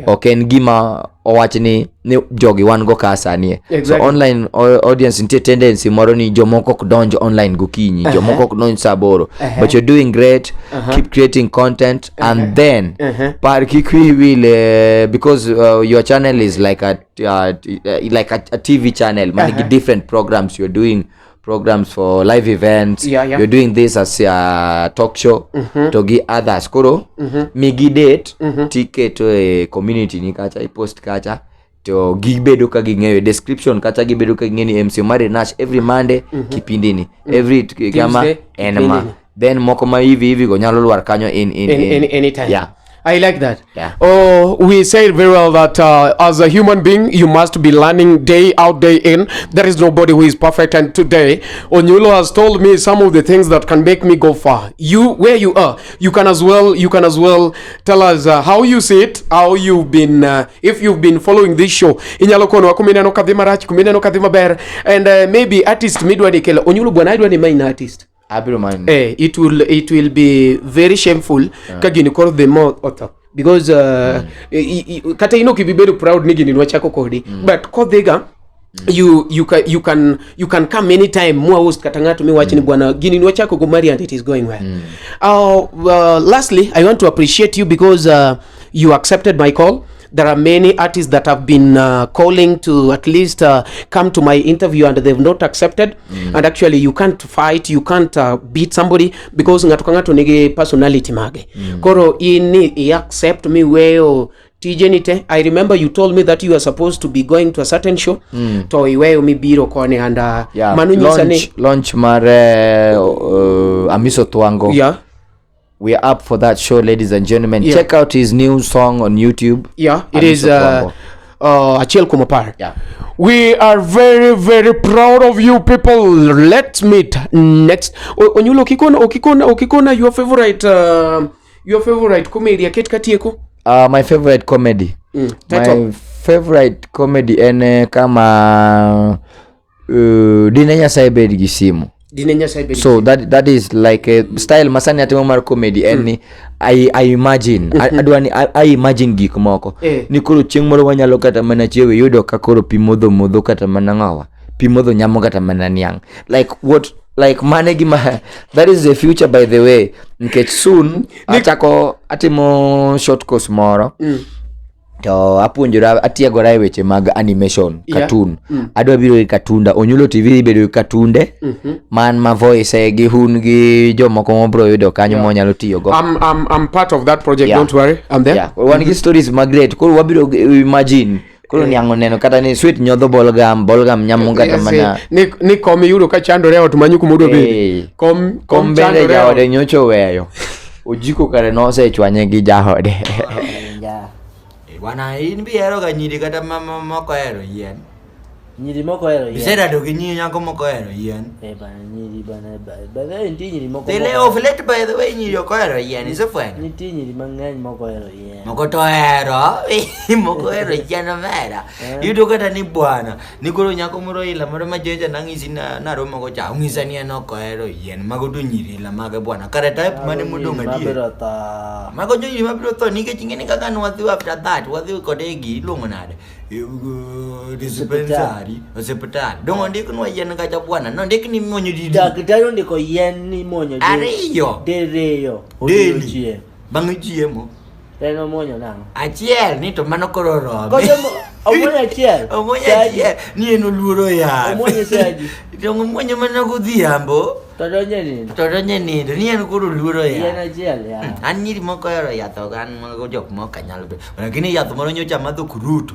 Speaker 1: Okay, en gima owachni ni jogi wan go kasani. So online audience nitie tendency moro ni jomoko ok donjo online gokinyi, jomoko ok donjo saboro. But you're doing great. Keep creating content and then par kikwi will because your channel is like a TV channel, manage different programs. You're doing programs for live events. You're doing this as a talk show to give others. Koro migi date ticket to a community ni kacha I post kacha to gibedo ka gingeyo description kacha gibedo ka ngeni MC Mari Nash every Monday kipindini every kama enema then moko ma hivi go nyalo lwar kanyo in
Speaker 2: anytime.
Speaker 1: Yeah.
Speaker 2: I like that.
Speaker 1: Yeah.
Speaker 2: Oh, we say very well that as a human being, you must be learning day out, day in. There is nobody who is perfect. And today, Onyulo has told me some of the things that can make me go far. You, where you are, you can as well tell us how you see it, how you've been, if you've been following this show. Inyalo kono kumina no kadhima rach, kumina no kadhima ber, and maybe artist midwa nikela. Onyulo bwana idwa ni main artist. It will be very shameful kagini koro the more author because kata ino kibibedo proud nigi ninwa chako kodi but kodhiga you can come anytime mwa host kata ngatu mi wachi ni bwana gini ninwa chako go marry and it is going well. Lastly, I want to appreciate you because you accepted my call. There are many artists that have been calling to at least come to my interview and they've not accepted. And actually, you can't fight, you can't beat somebody because ngatu nige personality mage. Koro I accept me weo tijenite. I remember you told me that you were supposed to be going to a certain show. To iweo mi biro kone and manu
Speaker 1: launch mare Amiso Twango.
Speaker 2: Yeah.
Speaker 1: We are up for that show, ladies and gentlemen. Check out his new song on YouTube.
Speaker 2: It is Achiel Kumapar.
Speaker 1: Yeah.
Speaker 2: We are very, very proud of you people. Let's meet next. Onyulo okikona your favorite comedy ket katieko?
Speaker 1: My favorite comedy. My favorite comedy ene kama Dinenya Saibed Gisimu. So that is like a style masani atimo mar comedy and I imagine I imagine gik moko ni koro chieng moro wanyalo kata mana chiewe yudo ka koro pi modho kata mana ngawa pi modho nyamo kata mana niang like mane gima that is the future by the way nkech soon atako atimo short course moro to apuonjora atiegora e weche mag animation cartoon adwa biro e katunda Onyulo TV bedo katunde man ma voice gi hun gi jomoko mobro yudo kanyo mo nyalo tiyo go.
Speaker 2: I'm part of that project. Don't worry, I'm there.
Speaker 1: One gi stories magret koro wabiro imagine koro niango neno kata ni sweet nyodho bolgam nyamo kata mana
Speaker 2: ni kom yudo ka chandore ot manyu kumodo be kom
Speaker 1: bende jaode nyocho weyo ojiko kare no se chwanye gi jaode.
Speaker 5: Wana in biero ga nyiri kata mama moko ero yien.
Speaker 6: Nyiri moko ero yien.
Speaker 5: Bisera do gi nyiri nyako moko ero yien.
Speaker 6: Bana nyiri bana ba inti nyiri moko.
Speaker 5: They lay off let by the way nyiri moko ero yien is a friend.
Speaker 6: Inti nyiri mang'eny moko ero yien.
Speaker 5: Moko to ero. Moko ero yien mera. Yudo kata ni bwana. Ni koro nyako moro ila moro majenja nangisi na romo ko cha ngisa ni enoko ero yien. Mago do nyiri la maga bwana. Kare type mane mudonga die. Mago nyiri mabiro to nike chingeni kaka no wadhi after that. Wadhi kodegi luongo nade. Dispensary hospital dongo ndiko no yen kacha bwana no ndiko ni monyo didi
Speaker 6: daktari ndiko yen ni monyo
Speaker 5: ariyo
Speaker 6: dereyo
Speaker 5: odiochieng bang' chiemo
Speaker 6: eno monyo nango
Speaker 5: achiel ni to mano kororo
Speaker 6: omonyo achiel
Speaker 5: ni eno luoro ya
Speaker 6: omonyo saji
Speaker 5: dongo monyo mana godhiambo
Speaker 6: todonye
Speaker 5: nindo ni en koro luoro ya
Speaker 6: yen achiel ya
Speaker 5: an nyiri moko ero yath ogan mago jok moko nyalo be lakini yath moro nyocha madho kuruto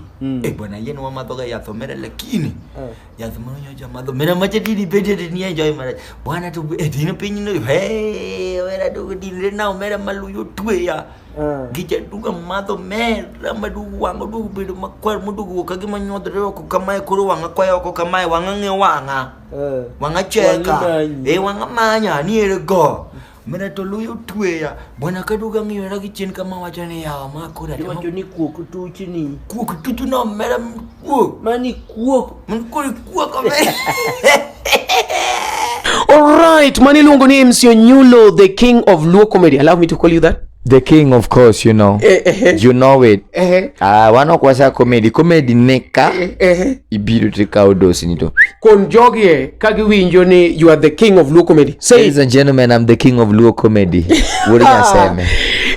Speaker 5: bwana yen wa madho ga yath mere lakini yath moro nyocha madho mere mache didi bede ni enjoy mara bwana to dino piny no wera to didi na mere maluyo twe ya gicha duga madho mere madu wango du bedo makwar mudugo kagi manyodre ko kamae koro wanga kwayo ko kamae wanga nge wanga cheka wanga manya ni ergo
Speaker 1: Mera to luyo tweya. Bwana kaduga ngiyo ragi chien kama wachani ya makura.
Speaker 6: Wacho ni kuok tuchi ni.
Speaker 1: Kuok tutu no mera kuok.
Speaker 6: Mani kuok.
Speaker 1: Mkuri kuok kame.
Speaker 2: Alright, mani luongo ni MC Onyulo, the king of Luo comedy. Allow me to call you that.
Speaker 1: The king, of course, you know. You know it. Wano kwasa comedy neka. Ibiru tika udosi nito.
Speaker 2: Kon jogie kagi winjo ni you are the king of Luo comedy. Say
Speaker 1: Ladies and gentlemen, I'm the king of Luo comedy. What do you say, man?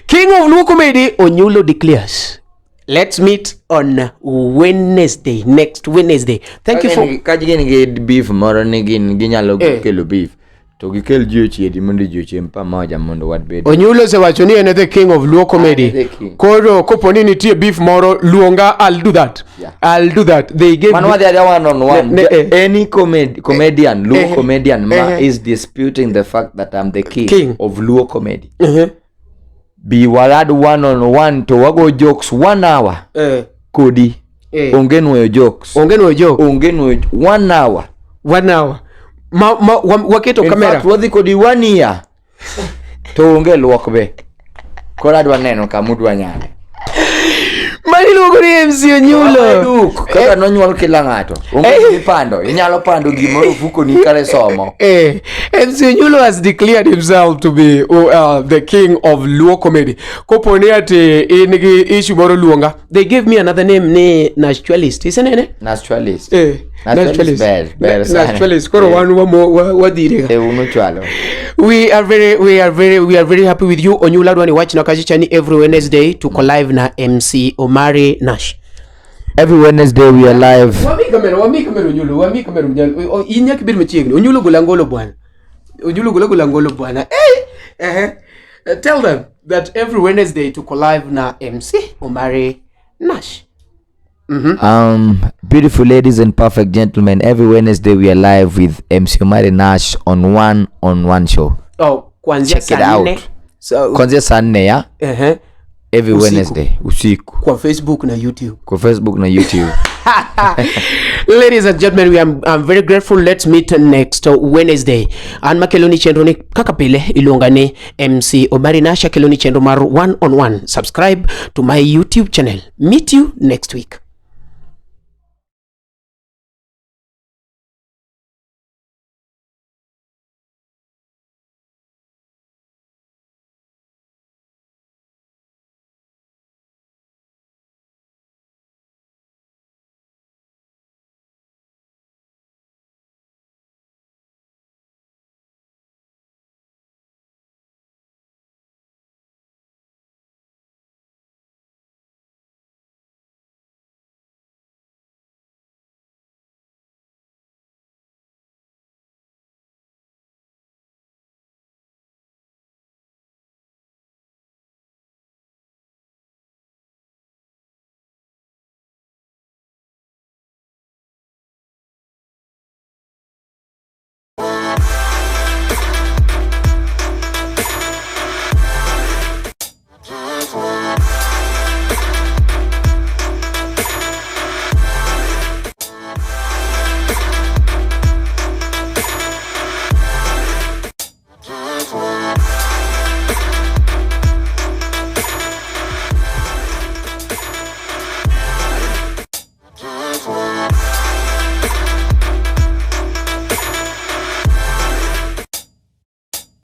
Speaker 2: King of Luo comedy, Onyulo declares. Let's meet on Wednesday, next Wednesday. Thank you for...
Speaker 1: Kaji nige beef moro nigi nyalo kelo beef. To gikel jochi edi mondo jochi mpa moja mondo wadbed.
Speaker 2: Onyulo se wacho ni ene the king of Luo comedy. Koro koponi nitie beef moro luonga, I'll do that. Yeah. I'll do that. They gave
Speaker 1: Man, the other one on one. Any comedian, Luo comedian is disputing the fact that I'm the king. Of Luo comedy. Be walad one on one to wago jokes 1 hour. Kodi. Ongenwe jokes.
Speaker 2: Ongenwe joke.
Speaker 1: Ongenwe 1 hour.
Speaker 2: 1 hour. Waketo kamera.
Speaker 1: In fact, wadhi kodi 1 year. To onge luokbe. Kora dwa neno kamudwa nyane.
Speaker 2: Mani luongo ni MC Onyulo.
Speaker 1: Kaka nonyuol kila ng'ato. Onge pando. Inyalo pando gimoro fuko ni kare somo.
Speaker 2: MC Onyulo has declared himself to be the king of Luo comedy. Koponi ati inigi issue moro luonga. They gave me another name ni Naturalist. Isn't it?
Speaker 1: Naturalist.
Speaker 2: Naturalist.
Speaker 1: Naturalist.
Speaker 2: Koro wadire.
Speaker 1: Unuchwalo.
Speaker 2: We are very happy with you. Onyulo adwani watch na kazi chani every Wednesday tuko live na MC Omari Nash.
Speaker 1: Every Wednesday we are live.
Speaker 2: Wami kamera Onyulo, wami kamera Onyulo. Inya kibiri mchiegni. Onyulo gulangolo bwana. Onyulo gulangolo bwana. Tell them that every Wednesday tuko live na MC Omari Nash.
Speaker 1: Beautiful ladies and perfect gentlemen, every Wednesday we are live with MC Omari Nash on one show.
Speaker 2: Oh, kwanzia
Speaker 1: check it out.
Speaker 2: So
Speaker 1: kwanzia saa 4 ya. Every usiku. Wednesday usiku.
Speaker 2: Kwa Facebook na YouTube.
Speaker 1: Kwa Facebook na YouTube.
Speaker 2: Ladies and gentlemen, I'm very grateful. Let's meet next Wednesday. An makeloni chenro ni kaka pile ilungane MC Omari Nash keloni chenro mar 1-on-1. Subscribe to my YouTube channel. Meet you next week.